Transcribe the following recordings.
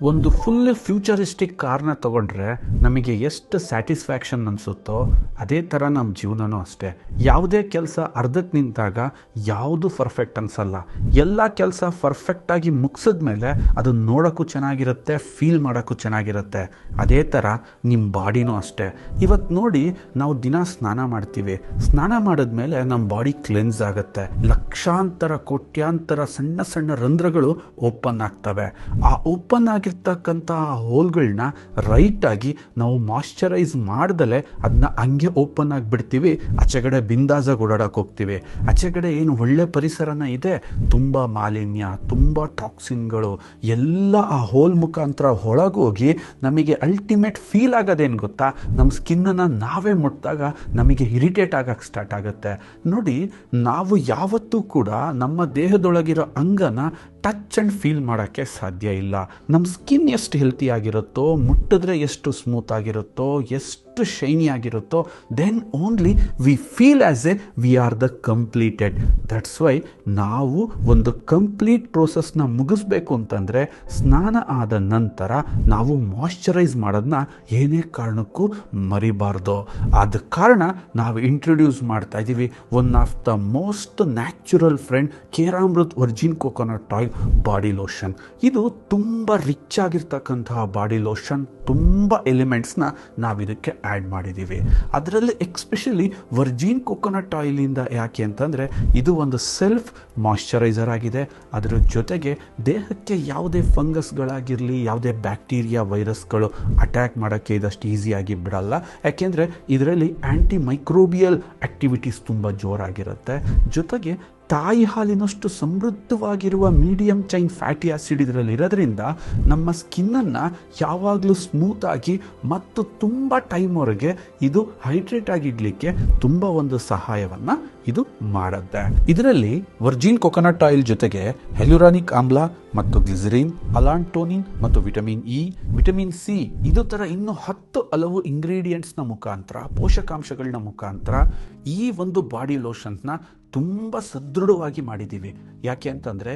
ಒಂದು full futuristic ಕಾರ್ನ ತಗೊಂಡ್ರೆ ನಮಗೆ ಎಷ್ಟು ಸ್ಯಾಟಿಸ್ಫ್ಯಾಕ್ಷನ್ ಅನಿಸುತ್ತೋ ಅದೇ ಥರ ನಮ್ಮ ಜೀವನನೂ ಅಷ್ಟೇ. ಯಾವುದೇ ಕೆಲಸ ಅರ್ಧಕ್ಕೆ ನಿಂತಾಗ ಯಾವುದು ಪರ್ಫೆಕ್ಟ್ ಅನಿಸಲ್ಲ. ಎಲ್ಲ ಕೆಲಸ ಪರ್ಫೆಕ್ಟಾಗಿ ಮುಗಿಸಿದ ಮೇಲೆ ಅದು ನೋಡೋಕ್ಕೂ ಚೆನ್ನಾಗಿರುತ್ತೆ, ಫೀಲ್ ಮಾಡೋಕ್ಕೂ ಚೆನ್ನಾಗಿರುತ್ತೆ. ಅದೇ ಥರ ನಿಮ್ಮ ಬಾಡಿನೂ ಅಷ್ಟೇ. ಇವತ್ತು ನೋಡಿ, ನಾವು ದಿನ ಸ್ನಾನ ಮಾಡ್ತೀವಿ. ಸ್ನಾನ ಮಾಡಿದ್ಮೇಲೆ ನಮ್ಮ ಬಾಡಿ ಕ್ಲೆನ್ಸ್ ಆಗುತ್ತೆ. ಲಕ್ಷಾಂತರ ಕೋಟ್ಯಾಂತರ ಸಣ್ಣ ಸಣ್ಣ ರಂಧ್ರಗಳು ಓಪನ್ ಆಗ್ತವೆ. ಆ ಓಪನ್ ಆಗಿರ್ತಕ್ಕಂಥ ಹೋಲ್ಗಳನ್ನ ರೈಟಾಗಿ ನಾವು ಮಾಯ್ಶ್ಚರೈಸ್ ಮಾಡ್ದಲೇ ಅದನ್ನ ಹಂಗೆ ಓಪನ್ ಆಗಿಬಿಡ್ತೀವಿ. ಆಚೆಗಡೆ ಬಿಂದಾಸಾಗಿ ಓಡಾಡಕ್ಕೆ ಹೋಗ್ತೀವಿ. ಆಚೆಗಡೆ ಏನು ಒಳ್ಳೆ ಪರಿಸರನ ಇದೆ, ತುಂಬ ಮಾಲಿನ್ಯ, ತುಂಬ ಟಾಕ್ಸಿನ್ಗಳು ಎಲ್ಲ ಆ ಹೋಲ್ ಮುಖಾಂತರ ಒಳಗೋಗಿ ನಮಗೆ ಅಲ್ಟಿಮೇಟ್ ಫೀಲ್ ಆಗೋದೇನು ಗೊತ್ತಾ, ನಮ್ಮ ಸ್ಕಿನ್ನನ್ನು ನಾವೇ ಮುಟ್ಟಿದಾಗ ನಮಗೆ ಇರಿಟೇಟ್ ಆಗಕ್ಕೆ ಸ್ಟಾರ್ಟ್ ಆಗುತ್ತೆ. ನೋಡಿ, ನಾವು ಯಾವತ್ತೂ ಕೂಡ ನಮ್ಮ ದೇಹದೊಳಗಿರೋ ಅಂಗನ ಟಚ್ ಆ್ಯಂಡ್ ಫೀಲ್ ಮಾಡೋಕ್ಕೆ ಸಾಧ್ಯ ಇಲ್ಲ. ನಮ್ಮ ಸ್ಕಿನ್ ಎಷ್ಟು ಹೆಲ್ತಿ ಆಗಿರುತ್ತೋ, ಮುಟ್ಟಿದ್ರೆ ಎಷ್ಟು ಸ್ಮೂತ್ ಆಗಿರುತ್ತೋ, ಎಷ್ಟು ಶೈನಿ ಆಗಿರುತ್ತೋ, then only we feel as a we are the completed. That's why ನಾವು ಒಂದು ಕಂಪ್ಲೀಟ್ ಪ್ರೋಸೆಸ್ನ ಮುಗಿಸ್ಬೇಕು ಅಂತಂದರೆ ಸ್ನಾನ ಆದ ನಂತರ ನಾವು ಮಾಯ್ಶ್ಚರೈಸ್ ಮಾಡೋದನ್ನ ಏನೇ ಕಾರಣಕ್ಕೂ ಮರಿಬಾರ್ದು. ಆದ ಕಾರಣ ನಾವು ಇಂಟ್ರೊಡ್ಯೂಸ್ ಮಾಡ್ತಾ ಇದ್ದೀವಿ one of the most natural friend, Keramrut virgin coconut oil body lotion. ಇದು ತುಂಬ ರಿಚ್ ಆಗಿರ್ತಕ್ಕಂತಹ ಬಾಡಿ ಲೋಷನ್. ತುಂಬ ಎಲಿಮೆಂಟ್ಸ್ನ ನಾವಿದಕ್ಕೆ ಆ್ಯಡ್ ಮಾಡಿದ್ದೀವಿ. ಅದರಲ್ಲಿ ಎಕ್ಸ್ಪೆಷಲಿ ವರ್ಜಿನ್ ಕೋಕೋನಟ್ ಆಯಿಲಿಂದ ಯಾಕೆ ಅಂತಂದರೆ ಇದು ಒಂದು ಸೆಲ್ಫ್ ಮಾಯ್ಶ್ಚರೈಸರ್ ಆಗಿದೆ. ಅದರ ಜೊತೆಗೆ ದೇಹಕ್ಕೆ ಯಾವುದೇ ಫಂಗಸ್ಗಳಾಗಿರಲಿ, ಯಾವುದೇ ಬ್ಯಾಕ್ಟೀರಿಯಾ, ವೈರಸ್ಗಳು ಅಟ್ಯಾಕ್ ಮಾಡೋಕ್ಕೆ ಇದಷ್ಟು ಈಸಿಯಾಗಿ ಬಿಡಲ್ಲ. ಯಾಕೆಂದರೆ ಇದರಲ್ಲಿ ಆ್ಯಂಟಿ ಮೈಕ್ರೋಬಿಯಲ್ ಆ್ಯಕ್ಟಿವಿಟೀಸ್ ತುಂಬ ಜೋರಾಗಿರುತ್ತೆ. ಜೊತೆಗೆ ತಾಯಿ ಹಾಲಿನಷ್ಟು ಸಮೃದ್ಧವಾಗಿರುವ ಮೀಡಿಯಮ್ ಚೈನ್ ಫ್ಯಾಟಿ ಆ್ಯಸಿಡ್ ಇದರಲ್ಲಿ ಇರೋದ್ರಿಂದ ನಮ್ಮ ಸ್ಕಿನ್ನನ್ನು ಯಾವಾಗಲೂ ಸ್ಮೂತಾಗಿ ಮತ್ತು ತುಂಬ ಟೈಮ್ವರೆಗೆ ಇದು ಹೈಡ್ರೇಟ್ ಆಗಿಡಲಿಕ್ಕೆ ತುಂಬ ಒಂದು ಸಹಾಯವನ್ನು ಇದು ಮಾಡುತ್ತೆ. ಇದರಲ್ಲಿ ವರ್ಜಿನ್ ಕೊಕೊನಟ್ ಆಯಿಲ್ ಜೊತೆಗೆ ಹೆಲ್ಯುರಾನಿಕ್ ಆಮ್ಲ ಮತ್ತು ಗ್ಲಿಸರಿನ್, ಅಲಾಂಟೋನಿನ್ ಮತ್ತು ವಿಟಮಿನ್ ಇ, ವಿಟಮಿನ್ ಸಿ, ಇದು ಥರ ಇನ್ನೂ 10 ಹಲವು ಇಂಗ್ರೀಡಿಯೆಂಟ್ಸ್ನ ಮುಖಾಂತರ, ಪೋಷಕಾಂಶಗಳನ್ನ ಮುಖಾಂತರ ಈ ಒಂದು ಬಾಡಿ ಲೋಷನ್ಸ್ನ ತುಂಬ ಸದೃಢವಾಗಿ ಮಾಡಿದ್ದೀವಿ. ಯಾಕೆ ಅಂತಂದರೆ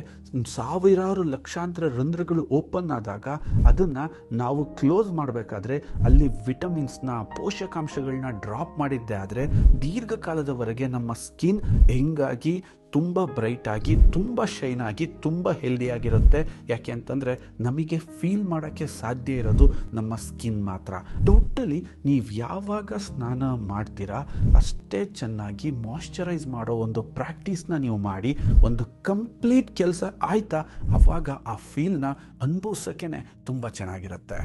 ಸಾವಿರಾರು ಲಕ್ಷಾಂತರ ರಂಧ್ರಗಳು ಓಪನ್ ಆದಾಗ ಅದನ್ನು ನಾವು ಕ್ಲೋಸ್ ಮಾಡಬೇಕಾದ್ರೆ ಅಲ್ಲಿ ವಿಟಮಿನ್ಸ್ನ, ಪೋಷಕಾಂಶಗಳನ್ನ ಡ್ರಾಪ್ ಮಾಡಿದ್ದೆ ಆದರೆ ದೀರ್ಘಕಾಲದವರೆಗೆ ನಮ್ಮ ಸ್ಕಿನ್ ಹೆಂಗಾಗಿ ತುಂಬ ಬ್ರೈಟಾಗಿ, ತುಂಬ ಶೈನಾಗಿ, ತುಂಬ ಹೆಲ್ದಿಯಾಗಿರುತ್ತೆ. ಯಾಕೆ ಅಂತಂದರೆ ನಮಗೆ ಫೀಲ್ ಮಾಡೋಕ್ಕೆ ಸಾಧ್ಯ ಇರೋದು ನಮ್ಮ ಸ್ಕಿನ್ ಮಾತ್ರ. ಟೋಟಲಿ ನೀವು ಯಾವಾಗ ಸ್ನಾನ ಮಾಡ್ತೀರಾ ಅಷ್ಟೇ ಚೆನ್ನಾಗಿ ಮಾಯ್ಶ್ಚರೈಸ್ ಮಾಡೋ ಒಂದು ಪ್ರಾಕ್ಟೀಸ್ನ ನೀವು ಮಾಡಿ ಒಂದು ಕಂಪ್ಲೀಟ್ ಕೆಲಸ ಆಯಿತಾ, ಆವಾಗ ಆ ಫೀಲ್ನ ಅನುಭವಿಸೋಕ್ಕೆ ತುಂಬ ಚೆನ್ನಾಗಿರುತ್ತೆ.